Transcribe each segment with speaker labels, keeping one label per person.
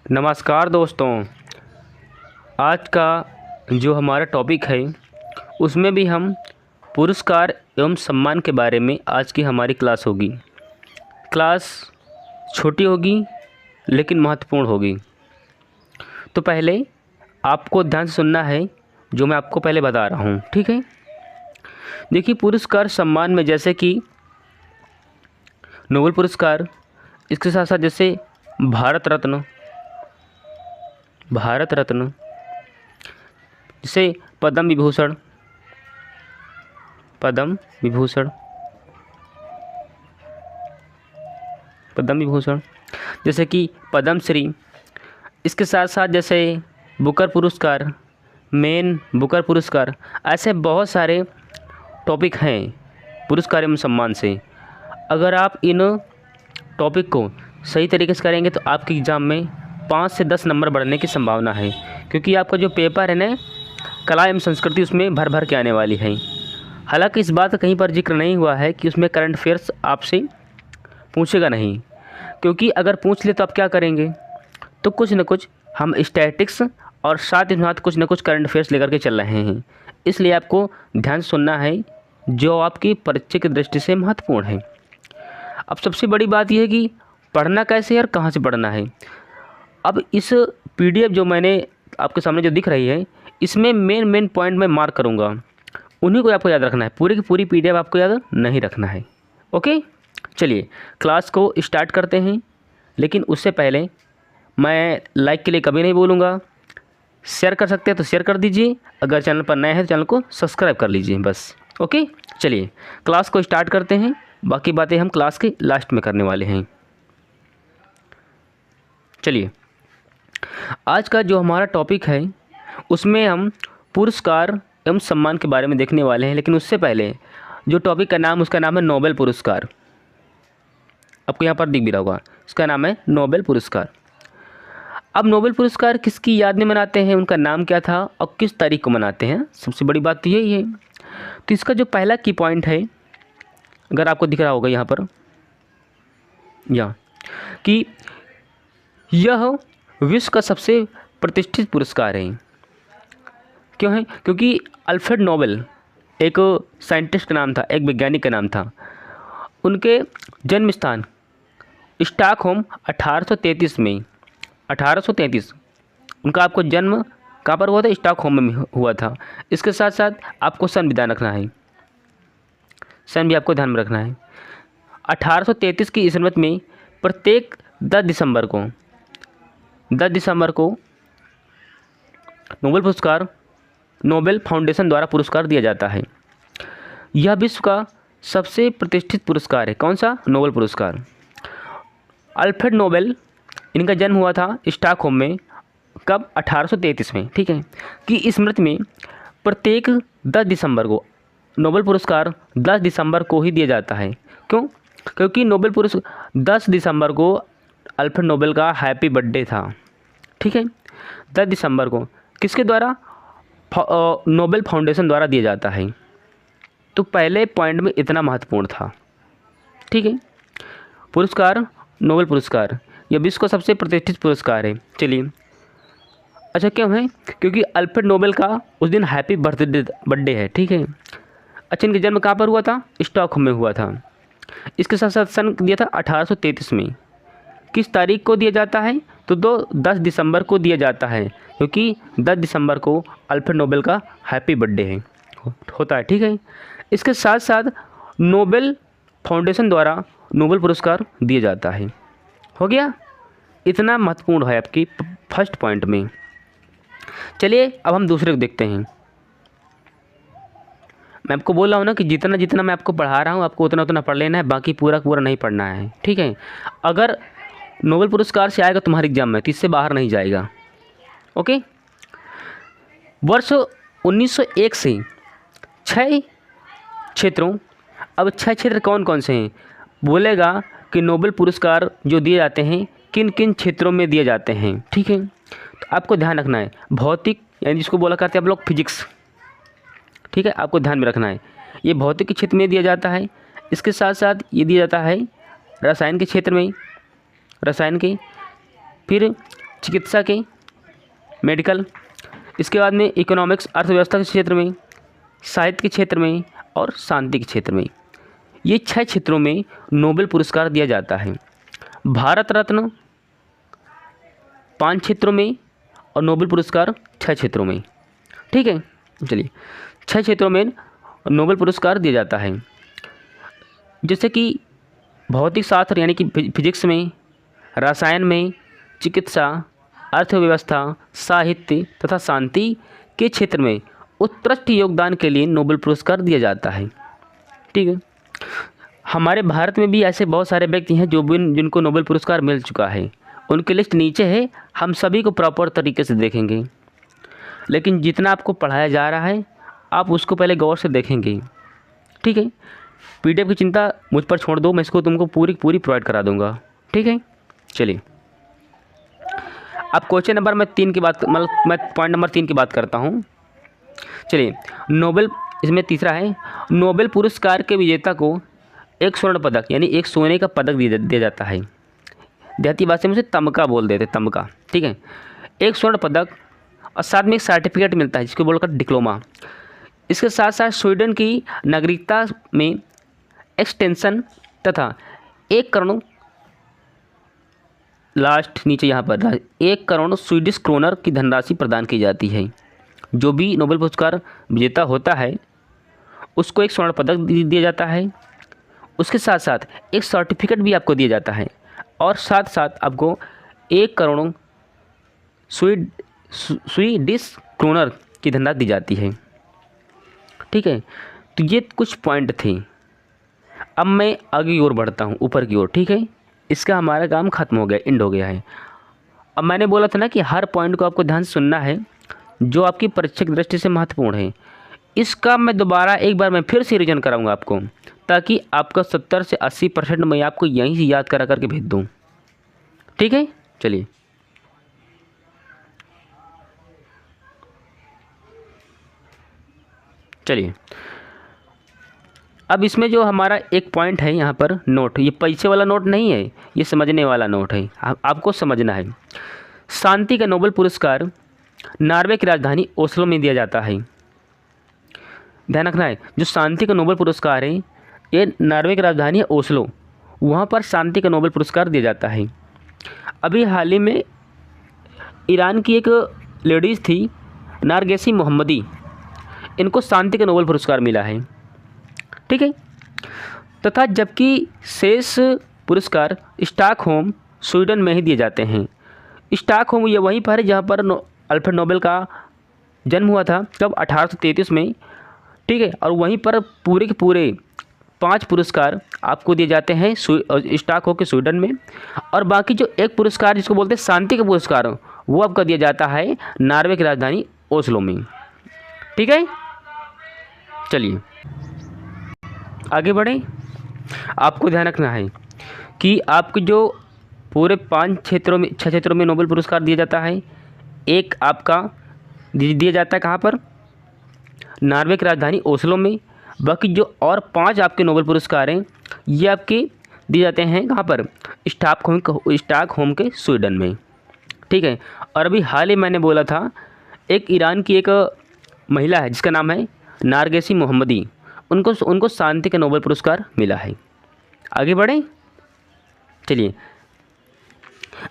Speaker 1: नमस्कार दोस्तों। आज का जो हमारा टॉपिक है उसमें भी हम पुरस्कार एवं सम्मान के बारे में आज की हमारी क्लास होगी। क्लास छोटी होगी लेकिन महत्वपूर्ण होगी। तो पहले आपको ध्यान से सुनना है जो मैं आपको पहले बता रहा हूँ, ठीक है। देखिए, पुरस्कार सम्मान में जैसे कि नोबेल पुरस्कार, इसके साथ साथ जैसे भारत रत्न, जैसे पद्म विभूषण, जैसे कि पद्मश्री। इसके साथ साथ जैसे बुकर पुरस्कार, मेन बुकर पुरस्कार, ऐसे बहुत सारे टॉपिक हैं पुरस्कार एवं सम्मान से। अगर आप इन टॉपिक को सही तरीके से करेंगे तो आपके एग्ज़ाम में 5 से 10 नंबर बढ़ने की संभावना है, क्योंकि आपका जो पेपर है ना, कला एवं संस्कृति, उसमें भर भर के आने वाली है। हालांकि इस बात का कहीं पर जिक्र नहीं हुआ है कि उसमें करंट अफेयर्स आपसे पूछेगा नहीं, क्योंकि अगर पूछ ले तो आप क्या करेंगे, तो कुछ न कुछ हम स्टैटिक्स और साथ ही साथ कुछ न कुछ करंट अफेयर्स लेकर के चल रहे हैं। इसलिए आपको ध्यान सुनना है जो आपकी परीक्षा की दृष्टि से महत्वपूर्ण है। अब सबसे बड़ी बात यह है कि पढ़ना कैसे है और कहाँ से पढ़ना है। अब इस PDF जो मैंने आपके सामने जो दिख रही है, इसमें मेन पॉइंट मैं मार्क करूँगा, उन्हीं को आपको याद रखना है। पूरी की पूरी PDF आपको याद नहीं रखना है। ओके, चलिए क्लास को स्टार्ट करते हैं। लेकिन उससे पहले मैं लाइक के लिए कभी नहीं बोलूँगा। शेयर कर सकते हैं तो शेयर कर दीजिए। अगर चैनल पर नए हैं तो चैनल को सब्सक्राइब कर लीजिए बस। ओके, चलिए क्लास को स्टार्ट करते हैं। बाकी बातें हम क्लास के लास्ट में करने वाले हैं। चलिए, आज का जो हमारा टॉपिक है उसमें हम पुरस्कार एवं सम्मान के बारे में देखने वाले हैं। लेकिन उससे पहले जो टॉपिक का नाम, उसका नाम है नोबेल पुरस्कार। आपको यहाँ पर दिख भी रहा होगा, इसका नाम है नोबेल पुरस्कार। अब नोबेल पुरस्कार किसकी याद में मनाते हैं, उनका नाम क्या था और किस तारीख को मनाते हैं, सबसे बड़ी बात तो यही है। तो इसका जो पहला की पॉइंट है, अगर आपको दिख रहा होगा यहाँ पर, कि यह विश्व का सबसे प्रतिष्ठित पुरस्कार है। क्यों है? क्योंकि अल्फ्रेड नोबेल एक साइंटिस्ट का नाम था, एक वैज्ञानिक का नाम था। उनके जन्म स्थान स्टॉकहोम 1833 में, 1833 उनका आपको जन्म कहाँ पर हुआ था? स्टॉकहोम में हुआ था। इसके साथ साथ आपको सन भी ध्यान रखना है, सन भी आपको ध्यान में रखना है। 1833 की ईस्वी में प्रत्येक 10 दिसंबर को नोबेल पुरस्कार नोबेल फाउंडेशन द्वारा पुरस्कार दिया जाता है। यह विश्व का सबसे प्रतिष्ठित पुरस्कार है। कौन सा? नोबेल पुरस्कार। अल्फ्रेड नोबेल, इनका जन्म हुआ था स्टॉकहोम में, कब? 1833 में, ठीक है। कि स्मृति में प्रत्येक 10 दिसंबर को नोबेल पुरस्कार 10 दिसंबर को ही दिया जाता है। क्यों? क्योंकि नोबेल पुरस्कार 10 दिसंबर को अल्फ्रेड नोबेल का हैप्पी बर्थडे था, ठीक है। 10 दिसंबर को किसके द्वारा? नोबेल फाउंडेशन द्वारा दिया जाता है। तो पहले पॉइंट में इतना महत्वपूर्ण था, ठीक है। पुरस्कार नोबेल पुरस्कार यह विश्व का सबसे प्रतिष्ठित पुरस्कार है। चलिए, अच्छा क्यों है? क्योंकि अल्फ्रेड नोबेल का उस दिन हैप्पी बर्थडे है, ठीक है। अच्छा, इनका जन्म कहाँ पर हुआ था? स्टॉकहोम में हुआ था। इसके साथ साथ सन दिया था 1833 में। किस तारीख को दिया जाता है? तो 10 दिसंबर को दिया जाता है, क्योंकि 10 दिसंबर को अल्फ्रेड नोबेल का हैप्पी बर्थडे है होता है, ठीक है। इसके साथ साथ नोबेल फाउंडेशन द्वारा नोबेल पुरस्कार दिया जाता है। हो गया, इतना महत्वपूर्ण है आपकी फर्स्ट पॉइंट में। चलिए अब हम दूसरे को देखते हैं। मैं आपको बोल रहा हूँ ना कि जितना जितना मैं आपको पढ़ा रहा हूँ आपको उतना उतना पढ़ लेना है, बाकी पूरा पूरा नहीं पढ़ना है, ठीक है। अगर नोबेल पुरस्कार से आएगा तुम्हारे एग्जाम में तो इससे बाहर नहीं जाएगा। ओके, वर्ष 1901 से 6 क्षेत्रों, अब 6 क्षेत्र कौन कौन से हैं? बोलेगा कि नोबेल पुरस्कार जो दिए जाते हैं किन किन क्षेत्रों में दिए जाते हैं, ठीक है। तो आपको ध्यान रखना है, भौतिक, यानी जिसको बोला करते हैं आप लोग फिजिक्स, ठीक है, आपको ध्यान में रखना है। ये भौतिक के क्षेत्र में दिया जाता है। इसके साथ साथ ये दिया जाता है रसायन के क्षेत्र में, रसायन के, फिर चिकित्सा के, मेडिकल, इसके बाद में इकोनॉमिक्स अर्थव्यवस्था के क्षेत्र में, साहित्य के क्षेत्र में और शांति के क्षेत्र में। ये 6 क्षेत्रों में नोबेल पुरस्कार दिया जाता है। भारत रत्न 5 क्षेत्रों में और नोबेल पुरस्कार 6 क्षेत्रों में। ठीक है, चलिए 6 क्षेत्रों में नोबेल पुरस्कार दिया जाता है, जैसे कि भौतिक शास्त्र यानी कि फिजिक्स में, रसायन में, चिकित्सा, अर्थव्यवस्था, साहित्य तथा शांति के क्षेत्र में उत्कृष्ट योगदान के लिए नोबेल पुरस्कार दिया जाता है। ठीक है, हमारे भारत में भी ऐसे बहुत सारे व्यक्ति हैं जिनको नोबेल पुरस्कार मिल चुका है। उनकी लिस्ट नीचे है, हम सभी को प्रॉपर तरीके से देखेंगे, लेकिन जितना आपको पढ़ाया जा रहा है आप उसको पहले गौर से देखेंगे। ठीक है, पीडीएफ की चिंता मुझ पर छोड़ दो, मैं इसको तुमको पूरी प्रोवाइड करा दूंगा। ठीक है, चलिए अब क्वेश्चन नंबर मैं पॉइंट नंबर 3 की बात करता हूँ। चलिए, नोबेल, इसमें तीसरा है, नोबेल पुरस्कार के विजेता को एक स्वर्ण पदक यानी एक सोने का पदक दिया जाता है। देहाती भाषा में उसे तमगा बोल देते, तमगा। ठीक है, एक स्वर्ण पदक और साथ में एक सर्टिफिकेट मिलता है जिसको बोलकर डिप्लोमा। इसके साथ साथ स्वीडन की नागरिकता में एक्सटेंशन तथा 1 करोड़, लास्ट नीचे यहाँ पर 1 करोड़ स्वीडिश क्रोनर की धनराशि प्रदान की जाती है। जो भी नोबेल पुरस्कार विजेता होता है उसको एक स्वर्ण पदक दिया जाता है, उसके साथ साथ एक सर्टिफिकेट भी आपको दिया जाता है और साथ साथ आपको 1 करोड़ स्वीडिश क्रोनर की धनराशि दी जाती है। ठीक है, तो ये कुछ पॉइंट थे। अब मैं आगे की ओर बढ़ता हूँ, ऊपर की ओर। ठीक है, इसका हमारा काम ख़त्म हो गया, एंड हो गया है। अब मैंने बोला था ना कि हर पॉइंट को आपको ध्यान से सुनना है जो आपकी परीक्षा की दृष्टि से महत्वपूर्ण है। इसका मैं दोबारा एक बार मैं फिर से रिवीजन कराऊंगा आपको, ताकि आपका 70 से 80% मैं आपको यहीं से याद करा करके भेज दूँ। ठीक है, चलिए अब इसमें जो हमारा एक पॉइंट है यहाँ पर नोट, ये पैसे वाला नोट नहीं है, ये समझने वाला नोट है, आपको समझना है। शांति का नोबेल पुरस्कार नॉर्वे की राजधानी ओस्लो में दिया जाता है। ध्यान रखना है, जो शांति का नोबेल पुरस्कार है ये नॉर्वे की राजधानी है ओस्लो, वहाँ पर शांति का नोबेल पुरस्कार दिया जाता है। अभी हाल ही में ईरान की एक लेडीज़ थी नारगेसी मोहम्मदी, इनको शांति का नोबेल पुरस्कार मिला है। ठीक है, तथा जबकि शेष पुरस्कार स्टॉकहोम स्वीडन में ही दिए जाते हैं। स्टॉकहोम ये वहीं पर है जहाँ पर अल्फ्रेड नोबेल का जन्म हुआ था, कब 1833 में। ठीक है, और वहीं पर पूरे के पूरे 5 पुरस्कार आपको दिए जाते हैं स्टॉकहोम के स्वीडन में, और बाकी जो एक पुरस्कार जिसको बोलते हैं शांति का पुरस्कार वो आपका दिया जाता है नॉर्वे की राजधानी ओस्लो में। ठीक है, चलिए आगे बढ़ें। आपको ध्यान रखना है कि आपको जो पूरे 6 क्षेत्रों में नोबेल पुरस्कार दिया जाता है, एक आपका दिया जाता है कहाँ पर, नॉर्वे की राजधानी ओस्लो में। बाकी जो और 5 आपके नोबेल पुरस्कार हैं ये आपके दिए जाते हैं कहाँ पर, स्टॉकहोम के स्वीडन में। ठीक है, और अभी हाल ही मैंने बोला था एक ईरान की एक महिला है जिसका नाम है नारगेसी मोहम्मदी, उनको शांति का नोबेल पुरस्कार मिला है। आगे बढ़ें, चलिए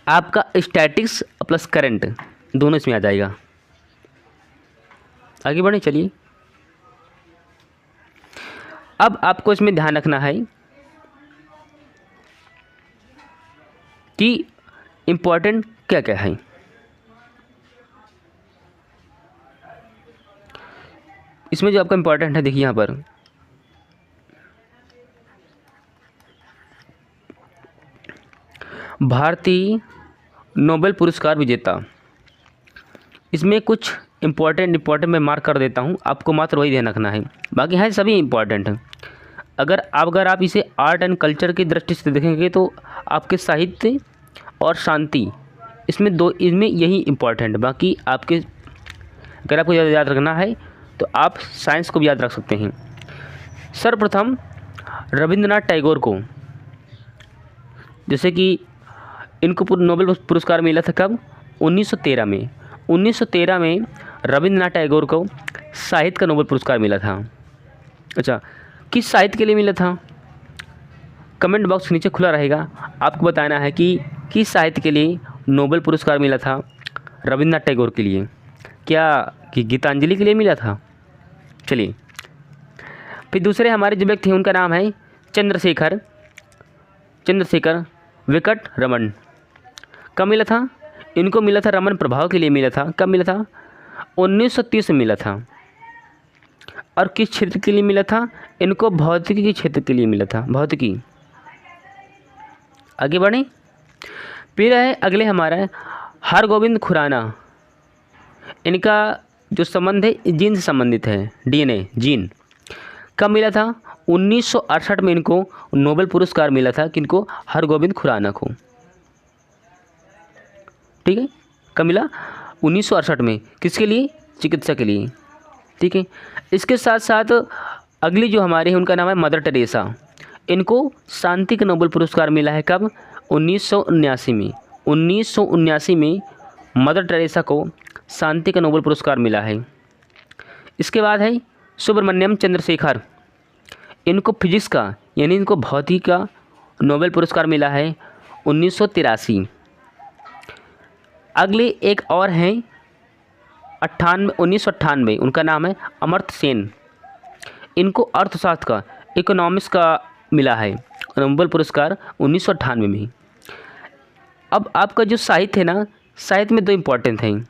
Speaker 1: आपका स्टैटिक्स प्लस करंट दोनों इसमें आ जाएगा। आगे बढ़ें, चलिए अब आपको इसमें ध्यान रखना है कि इम्पोर्टेंट क्या क्या है। इसमें जो आपका इम्पोर्टेंट है देखिए यहाँ पर भारतीय नोबेल पुरस्कार विजेता, इसमें कुछ इम्पोर्टेंट मैं मार्क कर देता हूँ, आपको मात्र वही ध्यान रखना है, बाकी है सभी इम्पोर्टेंट हैं। अगर आप इसे आर्ट एंड कल्चर की दृष्टि से देखेंगे तो आपके साहित्य और शांति इसमें यही इम्पोर्टेंट, बाकी आपके अगर आपको याद रखना है तो आप साइंस को भी याद रख सकते हैं। सर्वप्रथम रविंद्रनाथ टैगोर को, जैसे कि इनको नोबेल पुरस्कार मिला था कब, 1913 में 1913 में रविंद्रनाथ टैगोर को साहित्य का नोबेल पुरस्कार मिला था। अच्छा, किस साहित्य के लिए मिला था? कमेंट बॉक्स नीचे खुला रहेगा, आपको बताना है कि किस साहित्य के लिए नोबेल पुरस्कार मिला था रविंद्रनाथ टैगोर के लिए। क्या कि गीतांजलि के लिए मिला था? चलिए, फिर दूसरे हमारे जो व्यक्ति हैं उनका नाम है चंद्रशेखर वेंकट रमन। कब मिला था? इनको मिला था रमन प्रभाव के लिए मिला था। कब मिला था? 1930 में मिला था। और किस क्षेत्र के लिए मिला था? इनको भौतिकी के क्षेत्र के लिए मिला था, भौतिकी। आगे बढ़ें, फिर है अगले हमारा हरगोविंद खुराना। इनका जो संबंध है जीन से संबंधित है, डीएनए जीन। कब मिला था? 1968 में इनको नोबेल पुरस्कार मिला था। किनको? हरगोविंद खुराना को। ठीक है, कब मिला? 1968 में। किसके लिए? चिकित्सा के लिए। ठीक है, इसके साथ साथ अगली जो हमारे हैं उनका नाम है मदर टेरेसा। इनको शांति का नोबेल पुरस्कार मिला है। कब? 1979 में। 1979 में मदर टेरेसा को शांति का नोबेल पुरस्कार मिला है। इसके बाद है सुब्रमण्यम चंद्रशेखर। इनको फिजिक्स का यानी इनको भौतिकी का नोबेल पुरस्कार मिला है 1983। अगले एक और हैं 1998, उनका नाम है अमर्त्य सेन। इनको अर्थशास्त्र का, इकोनॉमिक्स का मिला है नोबेल पुरस्कार 1998 में। अब आपका जो साहित्य है ना, साहित्य में दो इम्पोर्टेंट हैं।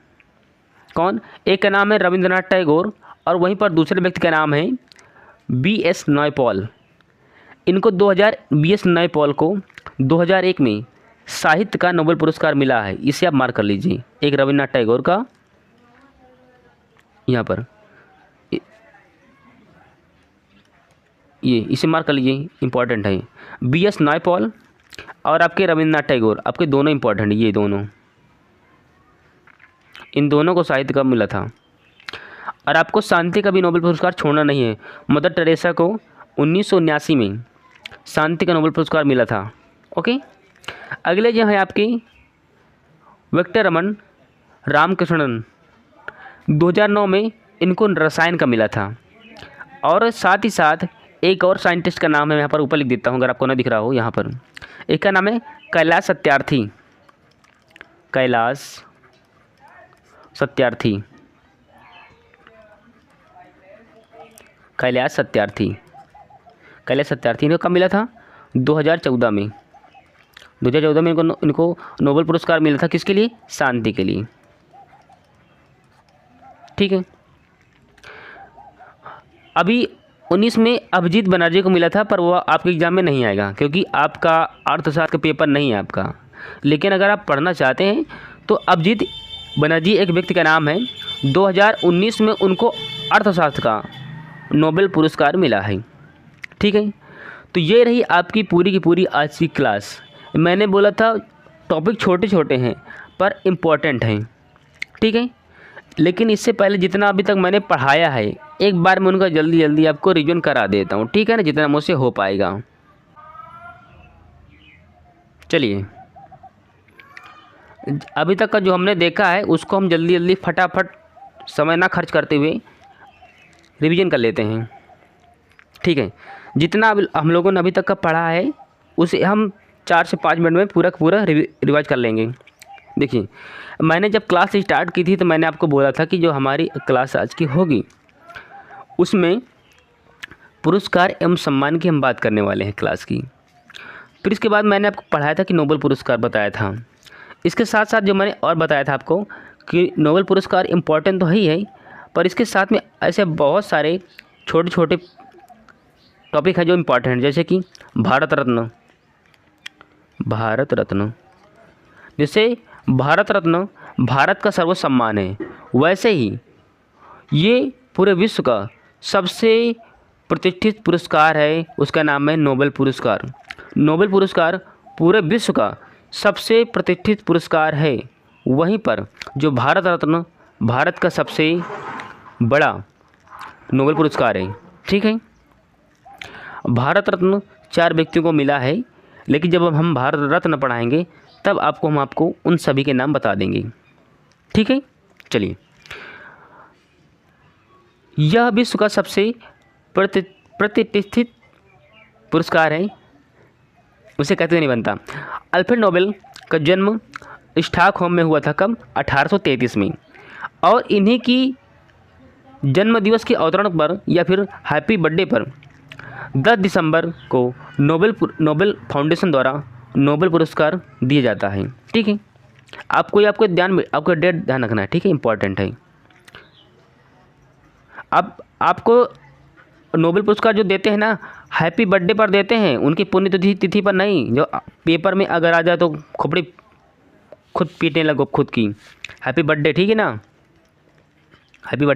Speaker 1: कौन? एक का नाम है रविंद्रनाथ टैगोर और वहीं पर दूसरे व्यक्ति का नाम है B.S. नायपॉल। इनको B.S. नायपॉल को 2001 में साहित्य का नोबेल पुरस्कार मिला है। इसे आप मार्क कर लीजिए। एक रविंद्रनाथ टैगोर का, यहाँ पर ये इसे मार्क कर लीजिए, इम्पॉर्टेंट है। B.S. नायपॉल और आपके रविंद्रनाथ टैगोर, आपके दोनों इम्पॉर्टेंट है। ये दोनों, इन दोनों को साहित्य का मिला था। और आपको शांति का भी नोबेल पुरस्कार छोड़ना नहीं है। मदर टेरेसा को 1979 में शांति का नोबेल पुरस्कार मिला था। ओके, अगले जो है आपके विक्टर रमन रामकृष्णन, 2009 में इनको रसायन का मिला था। और साथ ही साथ एक और साइंटिस्ट का नाम है, यहाँ पर ऊपर लिख देता हूँ अगर आपको ना दिख रहा हो यहाँ पर। एक का नाम है कैलाश सत्यार्थी। कैलाश सत्यार्थी ने कब मिला था? 2014 में। 2014 में इनको नोबेल पुरस्कार मिला था। किसके लिए? शांति के लिए। ठीक है, अभी 19 में अभिजीत बनर्जी को मिला था, पर वो आपके एग्ज़ाम में नहीं आएगा क्योंकि आपका अर्थशास्त्र का पेपर नहीं है आपका। लेकिन अगर आप पढ़ना चाहते हैं तो अभिजीत बनर्जी एक व्यक्ति का नाम है। 2019 में उनको अर्थशास्त्र का नोबेल पुरस्कार मिला है। ठीक है, तो ये रही आपकी पूरी की पूरी आज की क्लास। मैंने बोला था टॉपिक छोटे छोटे हैं पर इम्पोर्टेंट हैं। ठीक है, लेकिन इससे पहले जितना अभी तक मैंने पढ़ाया है एक बार मैं उनका जल्दी जल्दी आपको रिवीजन करा देता हूँ। ठीक है ना, जितना मुझसे हो पाएगा। चलिए, अभी तक का जो हमने देखा है उसको हम जल्दी जल्दी फटाफट समय ना खर्च करते हुए रिवीजन कर लेते हैं। ठीक है, जितना हम लोगों ने अभी तक का पढ़ा है उसे हम 4 से 5 मिनट में पूरा रिवाइज कर लेंगे। देखिए, मैंने जब क्लास स्टार्ट की थी तो मैंने आपको बोला था कि जो हमारी क्लास आज की होगी उसमें पुरस्कार एवं सम्मान की हम बात करने वाले हैं क्लास की। फिर इसके बाद मैंने आपको पढ़ाया था कि नोबेल पुरस्कार बताया था। इसके साथ साथ जो मैंने और बताया था आपको कि नोबेल पुरस्कार इम्पॉर्टेंट तो ही है, पर इसके साथ में ऐसे बहुत सारे छोटे छोटे टॉपिक है जो इम्पॉर्टेंट, जैसे कि भारत रत्न। जैसे भारत रत्न भारत का सर्वोच्च सम्मान है, वैसे ही ये पूरे विश्व का सबसे प्रतिष्ठित पुरस्कार है, उसका नाम है नोबेल पुरस्कार। नोबेल पुरस्कार पूरे विश्व का सबसे प्रतिष्ठित पुरस्कार है। वहीं पर जो भारत रत्न भारत का सबसे बड़ा नोबेल पुरस्कार है। ठीक है, भारत रत्न 4 व्यक्तियों को मिला है, लेकिन जब हम भारत रत्न पढ़ाएंगे तब हम आपको उन सभी के नाम बता देंगे। ठीक है। चलिए, यह विश्व का सबसे प्रतिष्ठित पुरस्कार है, उसे कहते नहीं बनता। अल्फ्रेड नोबेल का जन्म स्टॉकहोम में हुआ था कब? 1833 में। और इन्हीं की जन्म दिवस के अवतरण पर या फिर हैप्पी बर्थडे पर 10 दिसंबर को नोबेल फाउंडेशन द्वारा नोबेल पुरस्कार दिया जाता है। ठीक है, आपको डेट ध्यान रखना है। ठीक है, इंपॉर्टेंट है। अब आपको नोबेल पुरस्कार जो देते हैं ना, हैप्पी बर्थडे पर देते हैं, उनकी पुण्यतिथि पर नहीं। जो पेपर में अगर आ जाए तो खोपड़ी खुद पीटने लगो खुद की। हैप्पी बर्थडे, ठीक है ना, हैप्पी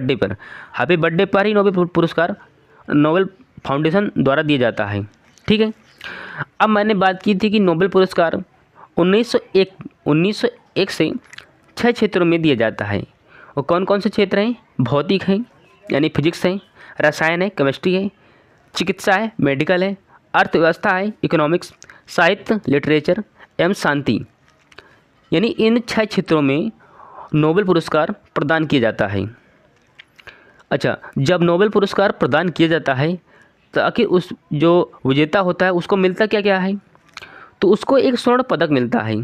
Speaker 1: बर्थडे पर ही नोबेल पुरस्कार नोबेल फाउंडेशन द्वारा दिया जाता है। ठीक है, अब मैंने बात की थी कि नोबेल पुरस्कार 1901 से 6 क्षेत्रों में दिया जाता है। और कौन कौन से क्षेत्र हैं? भौतिक हैं यानी फिजिक्स है, रसायन है, केमिस्ट्री है, चिकित्सा है, मेडिकल है, अर्थव्यवस्था है, इकोनॉमिक्स, साहित्य, लिटरेचर एवं शांति, यानी इन 6 क्षेत्रों में नोबेल पुरस्कार प्रदान किया जाता है। अच्छा, जब नोबेल पुरस्कार प्रदान किया जाता है तो आखिर उस जो विजेता होता है उसको मिलता क्या क्या है? तो उसको एक स्वर्ण पदक मिलता है।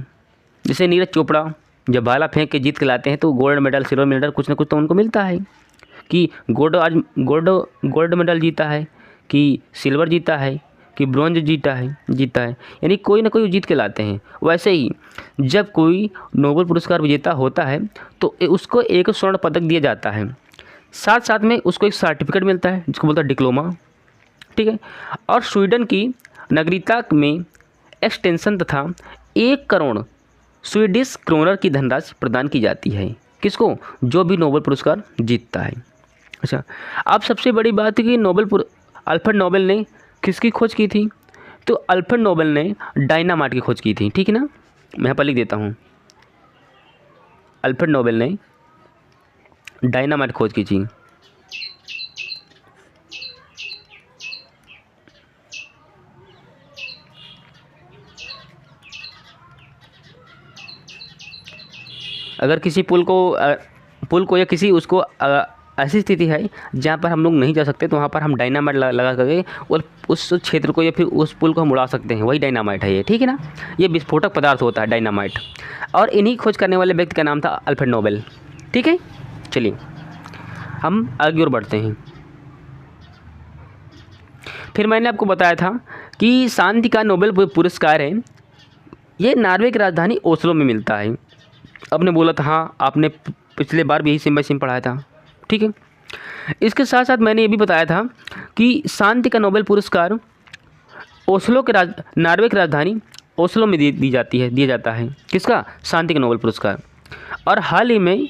Speaker 1: जैसे नीरज चोपड़ा जब भाला फेंक के जीत के लाते हैं तो गोल्ड मेडल, सिल्वर मेडल, कुछ ना कुछ तो उनको मिलता है कि गोल्ड मेडल जीता है, कि सिल्वर जीता है, कि ब्रॉन्ज जीता है, यानी कोई ना कोई जीत के लाते हैं। वैसे ही जब कोई नोबेल पुरस्कार विजेता होता है तो उसको एक स्वर्ण पदक दिया जाता है, साथ साथ में उसको एक सर्टिफिकेट मिलता है जिसको बोलता है डिप्लोमा। ठीक है, और स्वीडन की नागरिकता में एक्सटेंशन तथा 1 करोड़ स्वीडिश क्रोनर की धनराशि प्रदान की जाती है। किसको? जो भी नोबेल पुरस्कार जीतता है। अच्छा, अब सबसे बड़ी बात है कि अल्फ्रेड नोबेल ने किसकी खोज की थी? तो अल्फ्रेड नोबेल ने डायनामाइट की खोज की थी। ठीक है ना, मैं यहाँ पर लिख देता हूँ, अल्फ्रेड नोबेल ने डायनामाइट खोज की थी। अगर किसी पुल को या किसी उसको ऐसी स्थिति है जहाँ पर हम लोग नहीं जा सकते तो वहाँ पर हम डायनामाइट लगा करके और उस क्षेत्र को या फिर उस पुल को हम उड़ा सकते हैं, वही डायनामाइट है ये। ठीक है ना, ये विस्फोटक पदार्थ होता है डायनामाइट, और इन्हीं खोज करने वाले व्यक्ति का नाम था अल्फ्रेड नोबेल। ठीक है, चलिए हम आगे और बढ़ते हैं। फिर मैंने आपको बताया था कि शांति का नोबेल पुरस्कार है, ये नॉर्वे की राजधानी ओस्लो में मिलता है। आपने बोला था, हाँ आपने पिछले बार भी यही सिम बाई सिम पढ़ाया था। ठीक है, इसके साथ साथ मैंने ये भी बताया था कि शांति का नोबेल पुरस्कार नॉर्वे की राजधानी ओस्लो में दिया जाता है। किसका? शांति का नोबेल पुरस्कार। और हाल ही में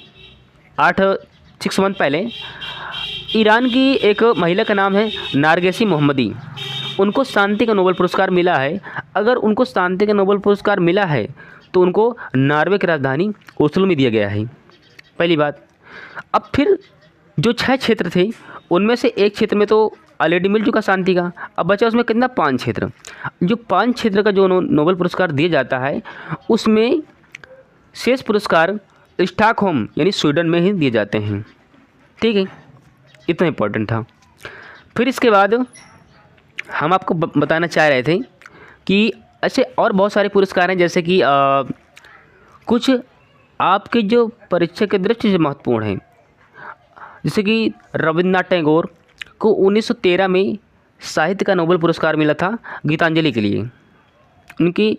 Speaker 1: 6 मंथ पहले ईरान की एक महिला का नाम है नारगेसी मोहम्मदी, उनको शांति का नोबेल पुरस्कार मिला है। अगर उनको शांति का नोबेल पुरस्कार मिला है तो उनको नॉर्वे की राजधानी ओस्लो में दिया गया है, पहली बात। अब फिर जो 6 क्षेत्र थे उनमें से एक क्षेत्र में तो ऑलरेडी मिल चुका शांति का, अब बचा उसमें कितना? 5 क्षेत्र। जो 5 क्षेत्र का जो नोबेल पुरस्कार दिया जाता है उसमें शेष पुरस्कार स्टॉकहोम यानी स्वीडन में ही दिए जाते हैं। ठीक है, इतना इम्पोर्टेंट था। फिर इसके बाद हम आपको बताना चाह रहे थे कि ऐसे और बहुत सारे पुरस्कार हैं, जैसे कि कुछ आपके जो परीक्षा की दृष्टि से महत्वपूर्ण हैं। जैसे कि रविन्द्रनाथ टैगोर को 1913 में साहित्य का नोबेल पुरस्कार मिला था गीतांजलि के लिए। उनकी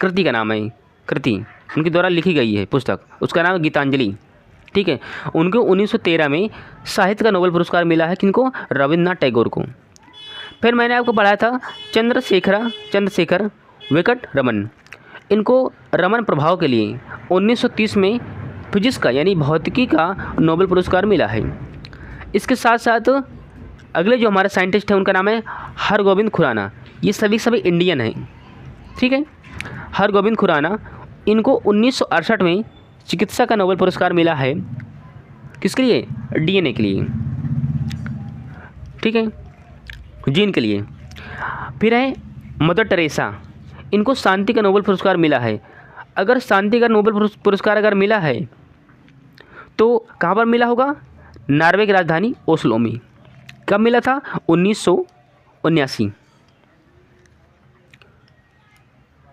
Speaker 1: कृति का नाम है, कृति उनके द्वारा लिखी गई है पुस्तक, उसका नाम है गीतांजलि। ठीक है, उनको 1913 में साहित्य का नोबेल पुरस्कार मिला है। किनको? रविन्द्रनाथ टैगोर को। फिर मैंने आपको पढ़ाया था चंद्रशेखर वेंकट रमन, इनको रमन प्रभाव के लिए 1930 में फिजिक्स का यानी भौतिकी का नोबेल पुरस्कार मिला है। इसके साथ साथ अगले जो हमारे साइंटिस्ट हैं उनका नाम है हरगोविंद खुराना, ये सभी इंडियन हैं। ठीक है, हरगोविंद खुराना, इनको 1968 में चिकित्सा का नोबेल पुरस्कार मिला है। किसके लिए? डीएनए के लिए। ठीक है, जीन के लिए। फिर है मदर टेरेसा, इनको शांति का नोबेल पुरस्कार मिला है। अगर शांति का नोबेल पुरस्कार अगर मिला है तो कहाँ पर मिला होगा? नॉर्वे की राजधानी ओस्लो में। कब मिला था? 1979।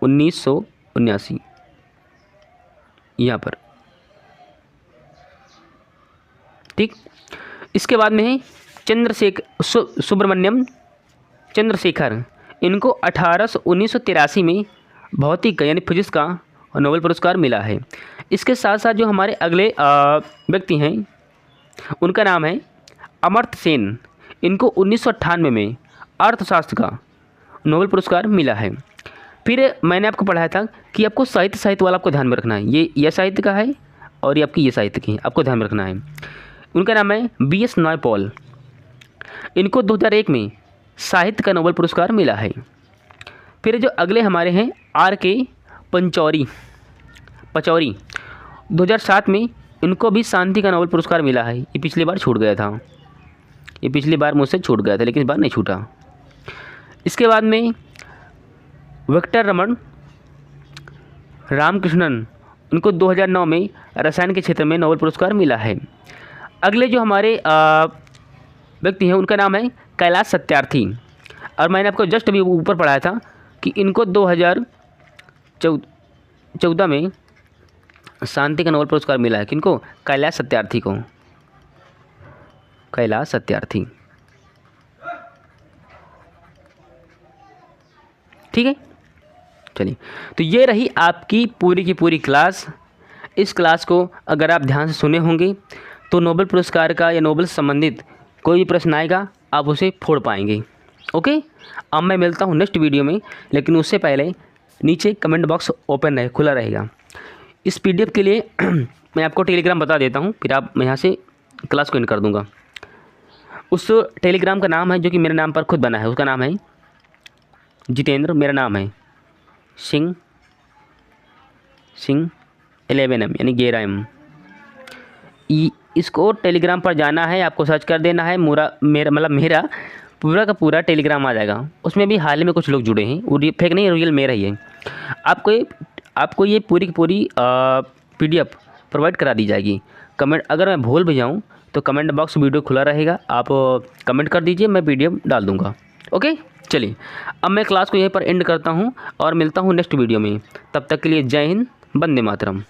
Speaker 1: 1979 यहाँ पर, ठीक। इसके बाद में है सुब्रमण्यम चंद्रशेखर। इनको 1983 में भौतिक यानी फिजिक्स का नोबेल पुरस्कार मिला है। इसके साथ साथ जो हमारे अगले व्यक्ति हैं उनका नाम है अमर्त्य सेन। इनको 1998 में अर्थशास्त्र का नोबेल पुरस्कार मिला है। फिर मैंने आपको पढ़ाया था कि आपको साहित्य वाला आपको ध्यान में रखना है। ये साहित्य का है और ये आपकी ये साहित्य की, आपको ध्यान में रखना है। उनका नाम है BS नायपॉल। इनको 2001 में साहित्य का नोबेल पुरस्कार मिला है। फिर जो अगले हमारे हैं RK पचौरी। 2007 में इनको भी शांति का नोबेल पुरस्कार मिला है। ये पिछली बार छूट गया था, ये पिछली बार मुझसे छूट गया था, लेकिन इस बार नहीं छूटा। इसके बाद में विक्टर रमन रामकृष्णन, उनको 2009 में रसायन के क्षेत्र में नोबेल पुरस्कार मिला है। अगले जो हमारे व्यक्ति हैं उनका नाम है कैलाश सत्यार्थी। और मैंने आपको जस्ट अभी ऊपर पढ़ाया था कि इनको 2014 में शांति का नोबेल पुरस्कार मिला है। किनको? कैलाश सत्यार्थी को, कैलाश सत्यार्थी, ठीक है। चलिए, तो ये रही आपकी पूरी की पूरी क्लास। इस क्लास को अगर आप ध्यान से सुने होंगे तो नोबेल पुरस्कार का या नोबेल से संबंधित कोई भी प्रश्न आएगा आप उसे फोड़ पाएंगे। ओके, अब मैं मिलता हूँ नेक्स्ट वीडियो में, लेकिन उससे पहले नीचे कमेंट बॉक्स ओपन रहे, खुला रहेगा। इस PDF के लिए मैं आपको टेलीग्राम बता देता हूँ, फिर मैं यहाँ से क्लास को एंड कर दूँगा। उस टेलीग्राम का नाम है जो कि मेरे नाम पर खुद बना है, उसका नाम है जितेंद्र, मेरा नाम है सिंह 11M यानी 11M। इसको टेलीग्राम पर जाना है, आपको सर्च कर देना है मेरा पूरा का पूरा टेलीग्राम आ जाएगा। उसमें भी हाल ही में कुछ लोग जुड़े हैं, वो फेक नहीं, रियल मेरा ही है। आपको ये पूरी की पूरी PDF प्रोवाइड करा दी जाएगी। कमेंट अगर मैं भूल भी जाऊँ तो कमेंट बॉक्स वीडियो खुला रहेगा, आप कमेंट कर दीजिए, मैं PDF डाल दूँगा। ओके, चलिए अब मैं क्लास को यहीं पर एंड करता हूँ और मिलता हूँ नेक्स्ट वीडियो में। तब तक के लिए जय हिंद, वंदे मातरम।